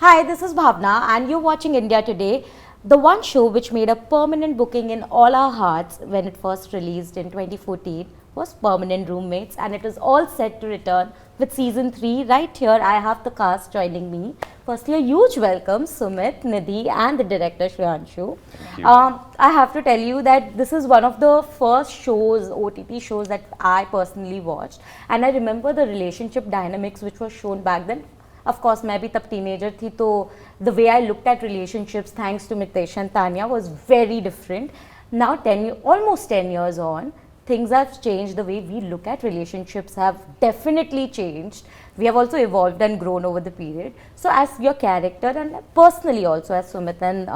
Hi, this is Bhavna and you're watching India Today, the one show which made a permanent booking in all our hearts when it first released in 2014 was Permanent Roommates, and it is all set to return with season 3. Right here I have the cast joining me. Firstly, a huge welcome Sumit, Nidhi and the director Shriyanshu. Thank you. I have to tell you that this is one of the first shows, OTT shows that I personally watched, and I remember the relationship dynamics which was shown back then. Of course, मैं भी तब teenager थी, तो the way I looked at relationships, thanks to Mitesh and Tanya, was very different. Now, almost 10 years on, things have changed. The way we look at relationships have definitely changed. We have also evolved and grown over the period. So, as your character and personally also as Sumit and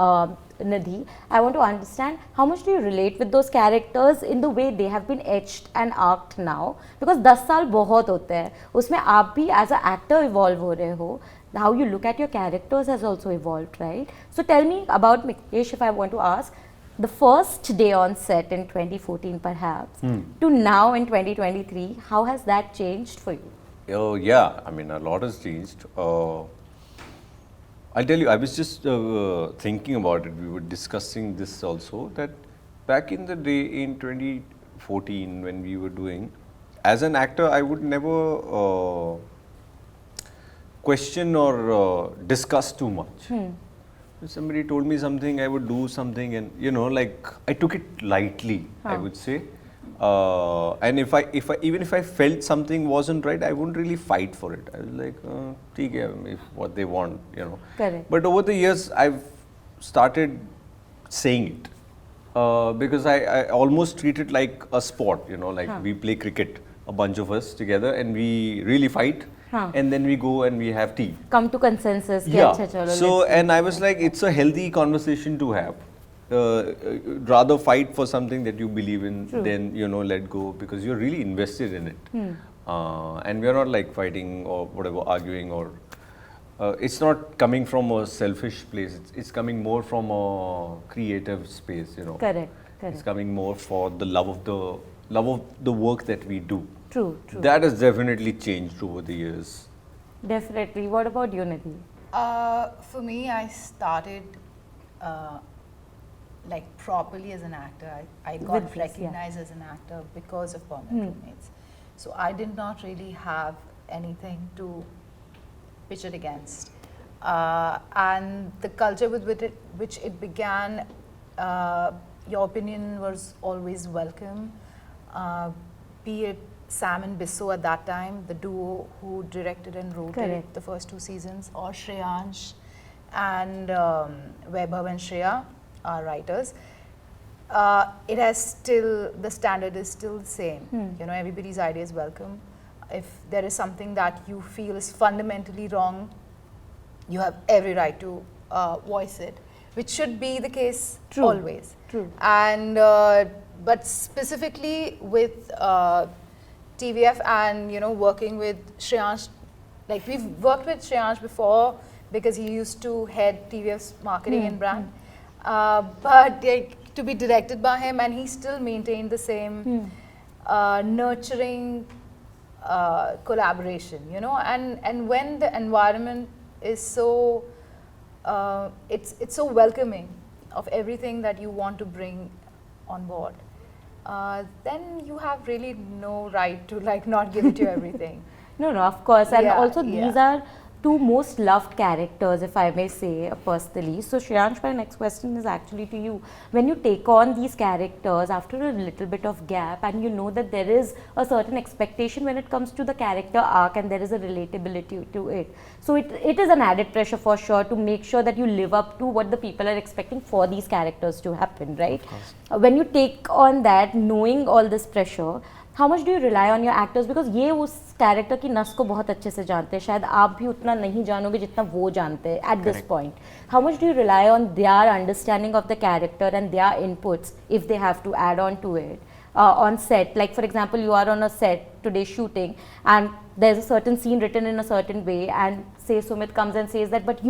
Nidhi, I want to understand how much do you relate with those characters in the way they have been etched and arced now? Because 10 साल बहुत होते हैं, उसमें आप भी as an actor evolve हो रहे हो. How you look at your characters has also evolved, right? So tell me about Mitesh, if I want to ask, the first day on set in 2014 perhaps, to now in 2023, how has that changed for you? Oh yeah, I mean a lot has changed. I'll tell you, I was just thinking about it. We were discussing this also, that back in the day in 2014 when we were doing, as an actor, I would never question or discuss too much. If somebody told me something, I would do something, and like I took it lightly, I would say. And even if I felt something wasn't right, I wouldn't really fight for it. I was like, "ठीक है, if what they want, Correct. But over the years, I've started saying it because I almost treat it like a sport. Like we play cricket, a bunch of us together, and we really fight, and then we go and we have tea. Come to consensus. Yeah. अच्छा, चलो, So, let's and I was like, it's a healthy conversation to have. Rather fight for something that you believe in than let go, because you're really invested in it. And we're not like fighting or whatever, arguing, or it's not coming from a selfish place. It's coming more from a creative space. Correct. It's coming more for the love of the work that we do. True. That has definitely changed over the years. Definitely. What about you, Nidhi? For me, I started like properly as an actor. I With got this, recognized as an actor because of Permanent Roommates. So I did not really have anything to pitch it against. And the culture with which it began, your opinion was always welcome. Be it Sam and Bisso at that time, the duo who directed and wrote Correct. the first 2 seasons, or Shreyansh and Vaibhav and Shreya, our writers. It has still, the standard is still the same. Everybody's idea is welcome. If there is something that you feel is fundamentally wrong, you have every right to voice it, which should be the case always. True. And but specifically with TVF and working with Shreyansh, like we've worked with Shreyansh before because he used to head TVF's marketing and brand. But to be directed by him, and he still maintained the same nurturing collaboration, and when the environment is so it's so welcoming of everything that you want to bring on board, then you have really no right to not give it to everything. No, of course. And also these yeah. are two most loved characters, if I may say, personally. So Shreyansh, my next question is actually to you. When you take on these characters after a little bit of gap, and you know that there is a certain expectation when it comes to the character arc, and there is a relatability to it. So it is an added pressure for sure to make sure that you live up to what the people are expecting for these characters to happen, right? When you take on that, knowing all this pressure, how much do you rely on your actors? Because ये उस character की नस को बहुत अच्छे से जानते हैं. शायद आप भी उतना नहीं जानोगे जितना वो जानते हैं at this point. How much do you rely on their understanding of the character and their inputs if they have to add on to it on set? Like for example, you are on a set today shooting, and there's a certain scene written in a certain way, and say Sumit comes and says that, but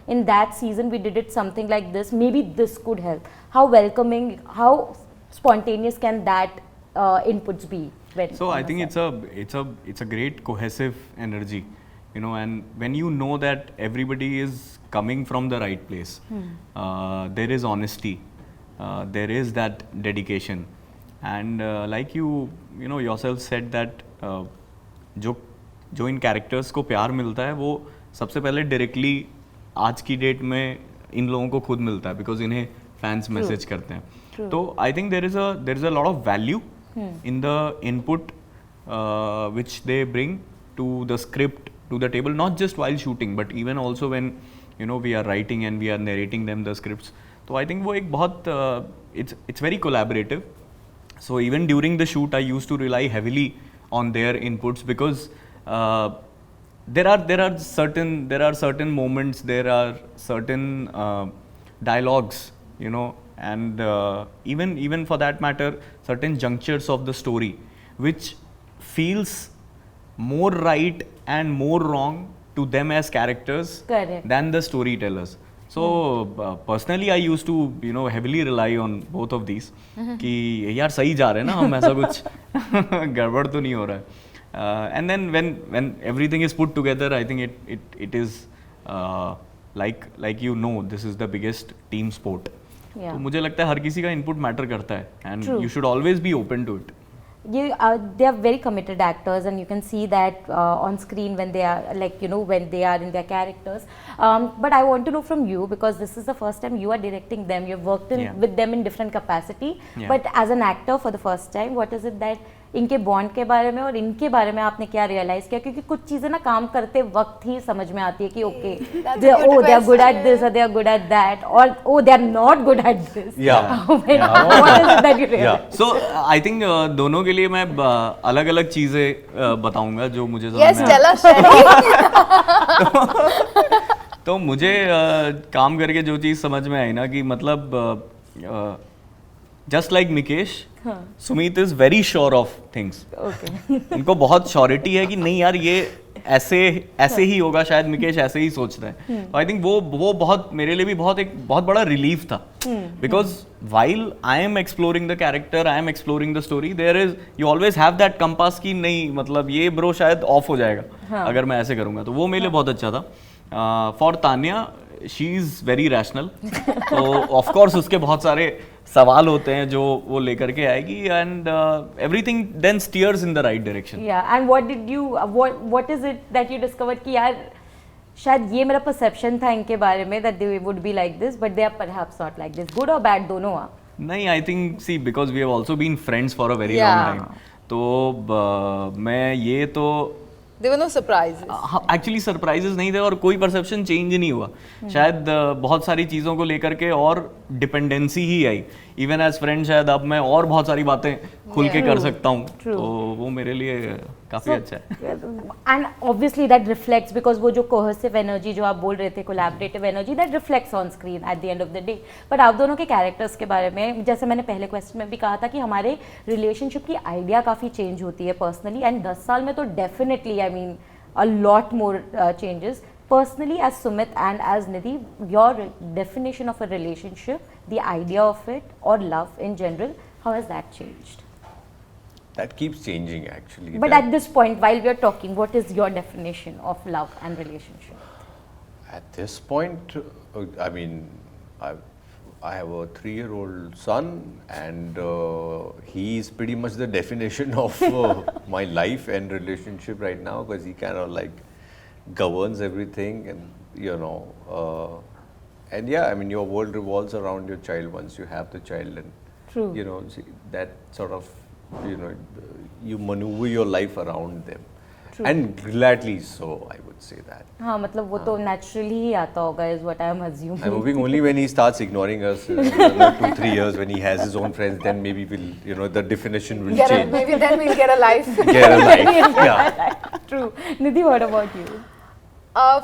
in that season we did it something like this. Maybe this could help. How welcoming, how spontaneous can that inputs be? So I think it's a great cohesive energy. and when you know that everybody is coming from the right place, there is honesty, there is that dedication, and like you yourself said that जो इन characters को प्यार मिलता है वो सबसे पहले directly आज की डेट में इन लोगों को खुद मिलता है, बिकॉज इन्हें फैंस मैसेज करते हैं. तो I think there is a lot of value in the input which they bring to the script, to the table, not just while shooting but even also when we are writing and we are narrating them the scripts. So I think वो एक बहुत it's very collaborative. So even during the shoot I used to rely heavily on their inputs, because there are certain moments, there are certain dialogues, and even for that matter certain junctures of the story which feels more right and more wrong to them as characters. Correct. Than the storytellers. So personally I used to heavily rely on both of these कि यार सही जा रहे हैं ना हम, ऐसा कुछ गड़बड़ तो नहीं हो रहा है. And then when everything is put together, I think it is like this is the biggest team sport. Yeah. तो मुझे लगता है हर किसी का input matter करता है, and you should always be open to it. They are very committed actors, and you can see that on screen when they are when they are in their characters. But I want to know from you, because this is the first time you are directing them, you've worked with them in different capacity, but as an actor for the first time, what is it that इनके bond के बारे में और इनके बारे में आपने क्या रियलाइज किया? क्योंकि कुछ चीजें ना काम करते वक्त ही समझ में आती है कि okay they are good at this और they are good at that, और they are not good at this. So I think दोनों के लिए मैं अलग अलग चीजें बताऊंगा जो मुझे तो मुझे काम करके जो चीज समझ में आई ना, कि मतलब just like Mikesh, Sumeet is very sure of things. उनको बहुत श्योरिटी है कि नहीं यार ये ऐसे ही होगा, शायद मिकेश ऐसे ही सोच रहा है. तो आई थिंक वो बहुत मेरे लिए भी बहुत बड़ा रिलीफ था, because while I am exploring the character, I am exploring the story, there is you always have that compass की नहीं मतलब ये ब्रो शायद ऑफ हो जाएगा अगर मैं ऐसे करूंगा. तो वो मेरे लिए बहुत अच्छा था. For Tanya, she is very rational, तो ऑफ कोर्स उसके बहुत सारे सवाल होते हैं जो वो लेकर के आएगी, and everything then steers in the right direction. And what is it that you discovered कि यार शायद ये मेरा परसेप्शन था इनके बारे में, that they would be like this but they are perhaps not like this, good और बैड दोनों? नहीं, I think see because we have also been friends for a very long time, तो मैं ये तो There were no surprises. Actually surprises नहीं थे और कोई परसेप्शन चेंज नहीं हुआ. शायद बहुत सारी चीज़ों को लेकर के और डिपेंडेंसी ही आई. इवन एज फ्रेंड शायद अब मैं और बहुत सारी बातें खुल के कर सकता हूँ, तो वो मेरे लिए काफ़ी अच्छा है. And obviously that reflects, because वो जो कोहेसिव एनर्जी जो आप बोल रहे थे, collaborative energy, that reflects on screen at the end of the day. But आप दोनों के कैरेक्टर्स के बारे में, जैसे मैंने पहले क्वेश्चन में भी कहा था कि हमारे रिलेशनशिप की आइडिया काफ़ी चेंज होती है पर्सनली, एंड 10 साल में तो definitely I mean a lot more changes. Personally, as Sumit and as Nidhi, your definition of a relationship, the idea of it, or love in general, how has that changed? That keeps changing actually. But at this point, while we are talking, what is your definition of love and relationship? At this point, I mean, I have a 3-year-old son, and he is pretty much the definition of my life and relationship right now, because he kind of like governs everything, and and yeah, I mean, your world revolves around your child once you have the child, and that sort of you maneuver your life around them. True. And gladly so, I would say that. हाँ, मतलब वो तो naturally ही आता होगा, is what I am assuming. I'm hoping only when he starts ignoring us, 2-3 years, when he has his own friends, then maybe we'll, the definition will change. Maybe then we'll get a life. Get a life, yeah. True. Nidhi, what about you?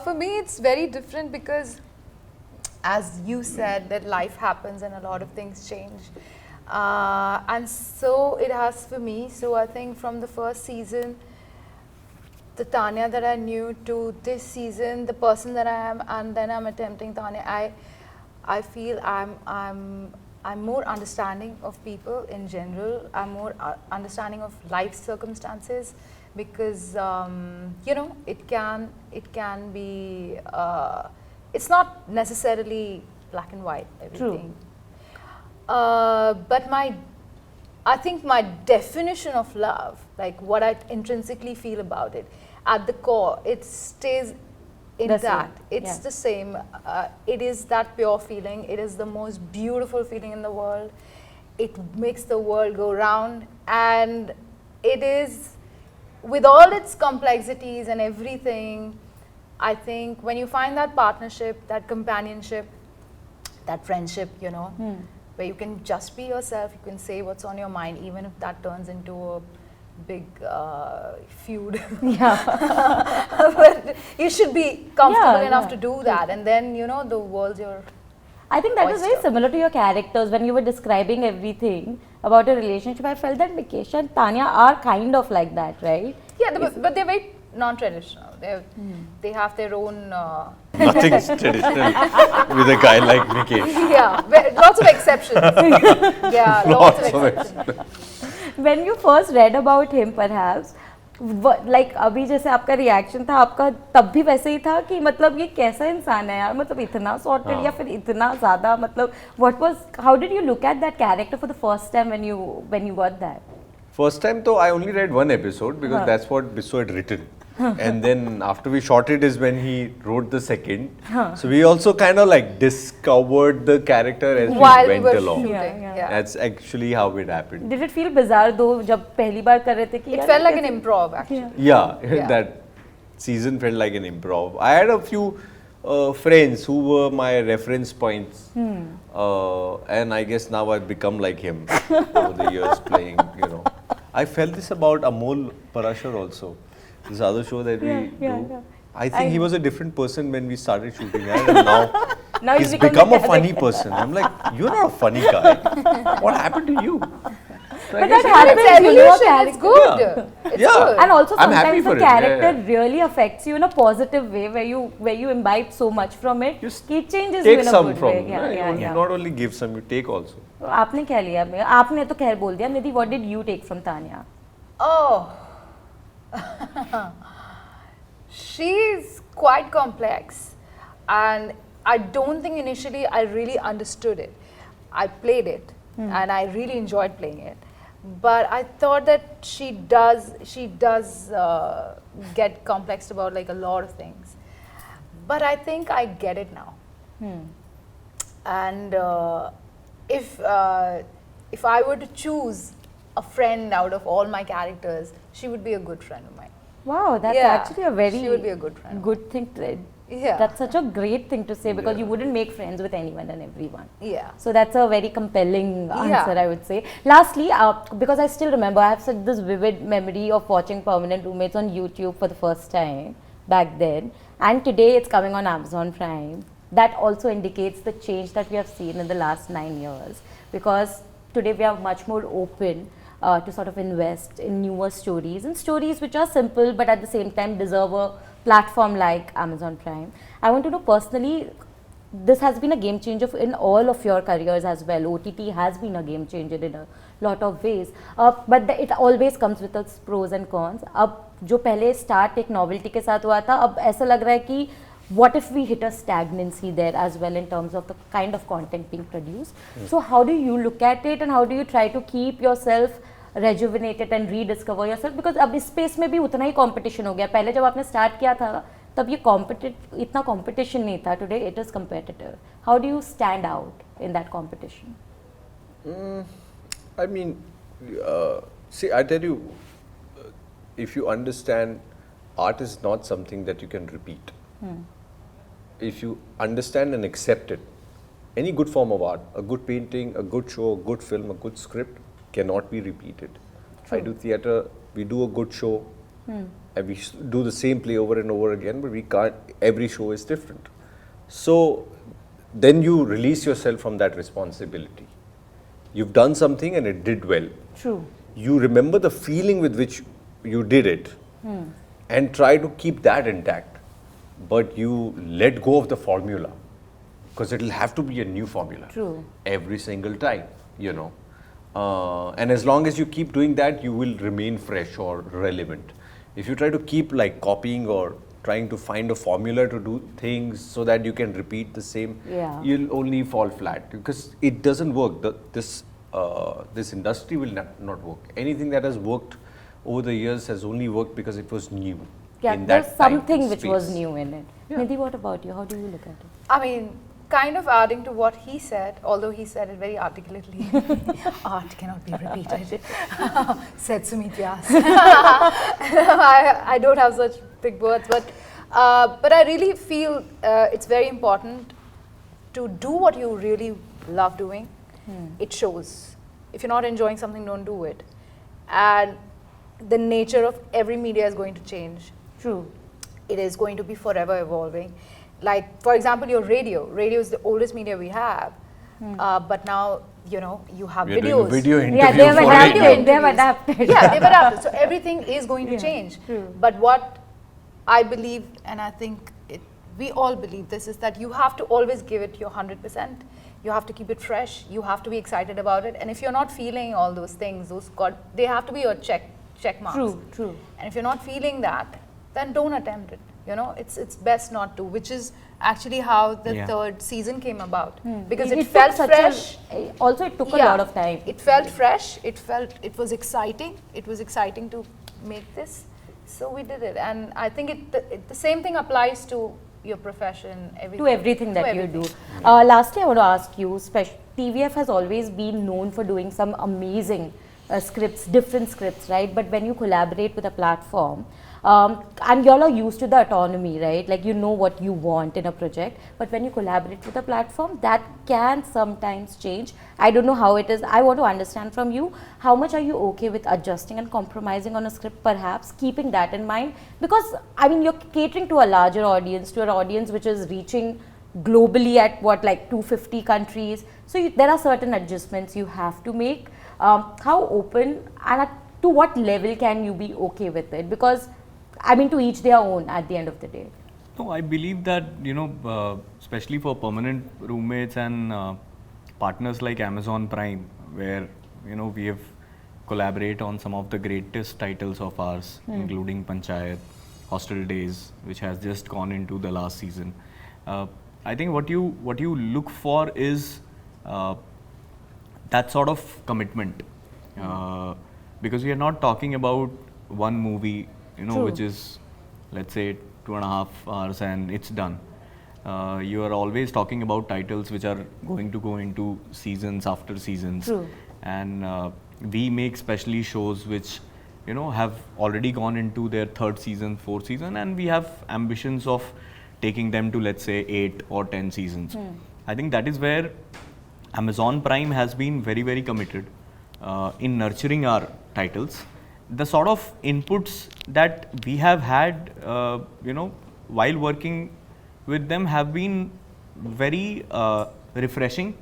For me, it's very different because, as you said, that life happens and a lot of things change. And so it has for me. So I think from the first season, the Tanya that I knew to this season, the person that I am, and then I'm attempting Tanya, I feel I'm I'm more understanding of people in general. I'm more understanding of life circumstances because you know it can be it's not necessarily black and white everything. But I think my definition of love, like what I intrinsically feel about it, at the core, it stays intact. It's the same. It is that pure feeling. It is the most beautiful feeling in the world. It makes the world go round, and it is, with all its complexities and everything, I think when you find that partnership, that companionship, that friendship, you know, where you can just be yourself, you can say what's on your mind, even if that turns into a big feud. But you should be comfortable enough to do that, and then, you know, the world's your I think that was very oyster. similar to your characters when you were describing everything about a relationship. I felt that Vikesh and Tanya are kind of like that, right? Yeah, but they're very non-traditional. They have their own. Nothing is traditional with a guy like Vikesh. Yeah, lots of exceptions. Yeah, lots of exceptions. When you first read about him, perhaps, like अभी जैसे आपका reaction था, आपका तब भी वैसे ही था कि मतलब ये कैसा इंसान है यार, मतलब इतना सॉर्टेड या फिर इतना ज़्यादा, मतलब what was, how did you look at that character for the first time when you got that? First time, though, I only read one episode because that's what Bisso had written. And then after we shot it is when he wrote the second. So we also kind of like discovered the character as While we we went were along. shooting, yeah. That's actually how it happened. Did it feel bizarre though जब पहली बार कर रहे थे कि It यार felt like कैसे- an improv, actually. Yeah, Yeah. that season felt like an improv. I had a few friends who were my reference points. And I guess now I've become like him over the years playing, you know. I felt this about Amol Parashar also. This other show that we do. yeah. I think he was a different person when we started shooting it, and now he's he's become become the a funny person. I'm like, you're not a funny guy. What happened to you? So I But guess that It's happens, you know, a evolution, it's character. good. Yeah. It's Yeah. good. And also I'm happy sometimes for the it, character really affects you in a positive way, where you imbibe so much from it, Just it changes take you in a some good from way. it. Yeah, You yeah, only- yeah. Not only give some, you take also. तो आपने क्या लिया? आपने तो खैर बोल दिया. निधि, what did you take from Tanya? Oh, she's quite complex, and I don't think initially I really understood it. I played it, and I really enjoyed playing it, but I thought that she does get complex about like a lot of things, but I think I get it now. And if I were to choose a friend out of all my characters, she would be a good friend of mine. Wow, that's Yeah, actually a very she would be a good friend. good thing to. Yeah. That's such a great thing to say because Yeah. you wouldn't make friends with anyone and everyone. Yeah. So that's a very compelling answer, Yeah. I would say. Lastly, because I still remember, I have such this vivid memory of watching Permanent Roommates on YouTube for the first time back then, and today it's coming on Amazon Prime. That also indicates the change that we have seen in the last 9 years, because today we are much more open to sort of invest in newer stories and stories which are simple but at the same time deserve a platform like Amazon Prime. I want to know personally, this has been a game changer in all of your careers as well. OTT has been a game changer in a lot of ways, but it always comes with its pros and cons. अब जो पहले start एक novelty के साथ हुआ था, अब ऐसा लग रहा है कि what if we hit a stagnancy there as well in terms of the kind of content being produced. So how do you look at it, and how do you try to keep yourself rejuvenated and rediscover yourself, because अब इस space में भी उतना ही competition हो गया. पहले जब आपने start किया था तब ये इतना competition नहीं था. Today it is competitive. How do you stand out in that competition? I mean, see, I tell you, if you understand, art is not something that you can repeat. If you understand and accept it, any good form of art, a good painting, a good show, a good film, a good script cannot be repeated. I do theatre, we do a good show, and we do the same play over and over again, but we can't, every show is different. So then you release yourself from that responsibility. You've done something and it did well. True. You remember the feeling with which you did it and try to keep that intact, but you let go of the formula. because it'll have to be a new formula. True. Every single time, you know. And as long as you keep doing that, you will remain fresh or relevant. If you try to keep like copying or trying to find a formula to do things so that you can repeat the same, you'll only fall flat because it doesn't work. This industry will not work. Anything that has worked over the years has only worked because it was new. Yeah, in there's that time something and which was space. new in it. Nidhi, what about you? How do you look at it? I mean, kind of adding to what he said, although he said it very articulately. Art cannot be repeated, said Sumeet Vyas. I don't have such big words, but I really feel it's very important to do what you really love doing. It shows. If you're not enjoying something, don't do it. And the nature of every media is going to change. True. It is going to be forever evolving. Like, for example, your radio. Radio is the oldest media we have. But now, you know, you have We are videos. doing video interview Yeah, they've for adapted. radio. They've adapted. Yeah, they've adapted. So everything is going to change. True. But what I believe, and I think we all believe this, is that you have to always give it your 100%. You have to keep it fresh. You have to be excited about it. And if you're not feeling all those things, they have to be your check marks. True. And if you're not feeling that, then don't attempt it. You know, it's best not to, which is actually how the third season came about. Because it felt fresh. Also, it took a lot of time. It felt fresh. It was exciting. It was exciting to make this. So we did it. And I think the same thing applies to your profession, everything. To everything that you do. Lastly, I want to ask you, TVF has always been known for doing some amazing scripts, different scripts, right? But when you collaborate with a platform, and y'all are used to the autonomy, right? Like, you know what you want in a project, but when you collaborate with a platform, that can sometimes change. I don't know how it is. I want to understand from you, how much are you okay with adjusting and compromising on a script, perhaps keeping that in mind? Because, I mean, you're catering to a larger audience, to an audience which is reaching globally at what, like 250 countries. So there are certain adjustments you have to make. How open and to what level can you be okay with it? Because, I mean, to each their own at the end of the day. No, I believe that, you know, especially for permanent roommates and partners like Amazon Prime, where, you know, we have collaborate on some of the greatest titles of ours, including Panchayat, Hostel Days, which has just gone into the last season. I think what you look for is that sort of commitment, because we are not talking about one movie, you know, which is, let's say, 2.5 hours and it's done. You are always talking about titles which are going to go into seasons after seasons. True. And we make specially shows which, you know, have already gone into their 3rd season, 4th season, and we have ambitions of taking them to, let's say, 8 or 10 seasons. I think that is where Amazon Prime has been very, very committed in nurturing our titles. The sort of inputs that we have had, you know, while working with them have been very refreshing,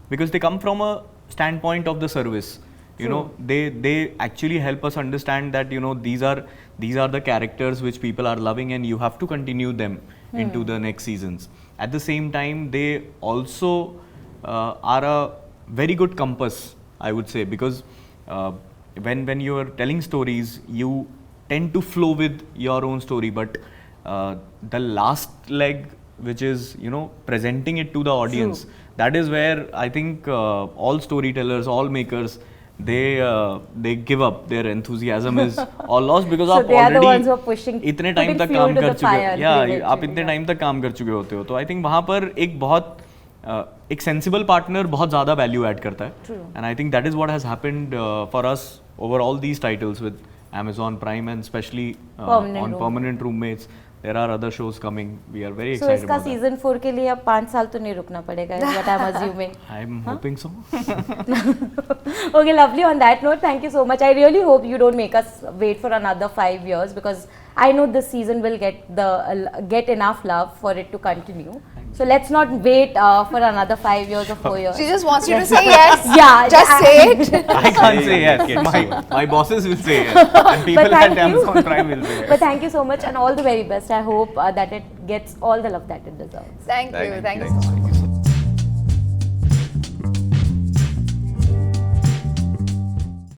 because they come from a standpoint of the service. You know, they actually help us understand that, you know, these are the characters which people are loving, and you have to continue them into the next seasons. At the same time, they also are a very good compass, I would say, because when you are telling stories, you tend to flow with your own story, but the last leg, which is, you know, presenting it to the audience, that is where I think all storytellers, all makers, they give up. Their enthusiasm is all lost, because So आप they are the already ones who are pushing, इतने time putting तक fuel काम to कर the चुके fire हो, या eventually, आप इतने टाइम तक काम कर चुके होते हो, तो आई थिंक वहाँ पर एक बहुत एक सेंसिबल पार्टनर बहुत ज़्यादा वैल्यू ऐड करता है. And I think that is what has happened for us over all these titles with Amazon Prime, and especially on Permanent Roommates. There are other shows coming. We are very excited इसका about that. Season 4 के लिए अब 5 साल तो नहीं रुकना पड़ेगा, is what I'm assuming. I'm hoping so. Okay, lovely. On that note, thank you so much. I really hope you don't make us wait for another 5 years, because I know this season will get enough love for it to continue. So let's not wait for another 5 years or 4 years. She just wants you to say yes. Yeah, Just say it. I can't say yes. My bosses will say yes. And people thank at you. Amazon Prime will say yes. But thank you so much, and all the very best. I hope that it gets all the love that it deserves. Thank you. Thank you so Thank much. you.